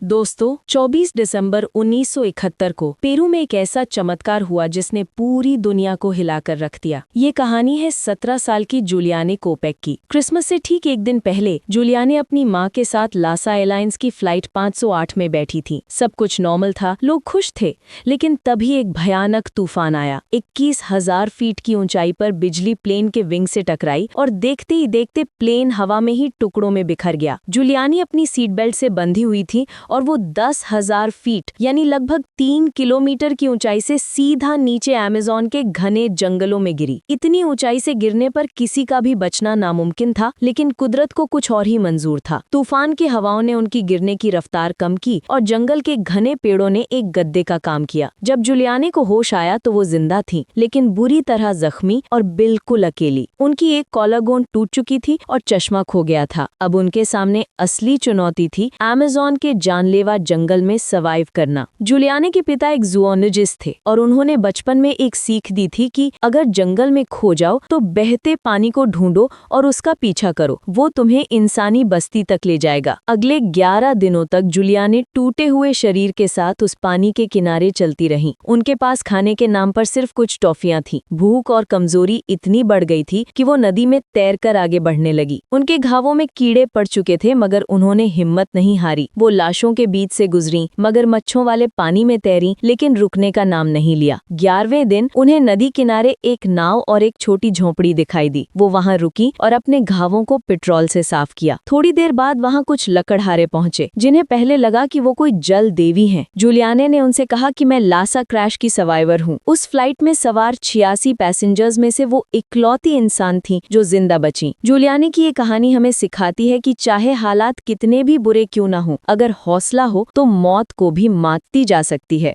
दोस्तों 24 दिसंबर 1971 को पेरू में एक ऐसा चमत्कार हुआ जिसने पूरी दुनिया को हिलाकर रख दिया। ये कहानी है 17 साल की जूलियाने कोपेक की। क्रिसमस से ठीक एक दिन पहले जूलियाने अपनी माँ के साथ लासा एयरलाइंस की फ्लाइट 508 में बैठी थी। सब कुछ नॉर्मल था, लोग खुश थे, लेकिन तभी एक भयानक तूफान आया। 21,000 फीट की ऊंचाई पर बिजली प्लेन के विंग से टकराई और देखते ही देखते प्लेन हवा में ही टुकड़ों में बिखर गया। जूलियाने अपनी सीट बेल्ट से बंधी हुई थी और वो 10,000 फीट यानी लगभग 3 किलोमीटर की ऊंचाई से सीधा नीचे अमेज़न के घने जंगलों में गिरी। इतनी ऊंचाई से गिरने पर किसी का भी बचना नामुमकिन था, लेकिन कुदरत को कुछ और ही मंजूर था। तूफान की हवाओं ने उनकी गिरने की रफ्तार कम की और जंगल के घने पेड़ों ने एक गद्दे का काम किया। जब जूलियाने को होश आया तो वो जिंदा थी, लेकिन बुरी तरह जख्मी और बिल्कुल अकेली। उनकी एक कॉलरबोन टूट चुकी थी और चश्मा खो गया था। अब उनके सामने असली चुनौती थी अमेज़न के जानलेवा जंगल में सर्वाइव करना। जूलियाने के पिता एक ज़ूओलॉजिस्ट थे और उन्होंने बचपन में एक सीख दी थी कि अगर जंगल में खो जाओ तो बहते पानी को ढूंढो और उसका पीछा करो, वो तुम्हें इंसानी बस्ती तक ले जाएगा। अगले 11 दिनों तक जूलियाने टूटे हुए शरीर के साथ उस पानी के किनारे चलती रहीं। उनके पास खाने के नाम पर सिर्फ कुछ टॉफियां थीं। भूख और कमजोरी इतनी बढ़ गई थी कि वो नदी में तैरकर आगे बढ़ने लगी। उनके घावों में कीड़े पड़ चुके थे, मगर उन्होंने हिम्मत नहीं हारी। वो लाशों के बीच से गुजरी, मगरमच्छों वाले पानी में तैरी, लेकिन रुकने का नाम नहीं लिया। 11वें दिन उन्हें नदी किनारे एक नाव और एक छोटी झोंपड़ी दिखाई दी। वो वहां रुकी और अपने घावों को पेट्रोल से साफ किया। थोड़ी देर बाद वहां कुछ लकड़हारे पहुंचे, जिन्हें पहले लगा कि वो कोई जल देवी हैं। जूलियाने ने उनसे कहा कि मैं लासा क्रैश की सर्वाइवर हूँ। उस फ्लाइट में सवार 86 पैसेंजर्स में से वो इकलौती इंसान थी जो जिंदा बची। जूलियाने की ये कहानी हमें सिखाती है कि चाहे हालात कितने भी बुरे क्यों ना हो, अगर हौसला हो तो मौत को भी मातती जा सकती है।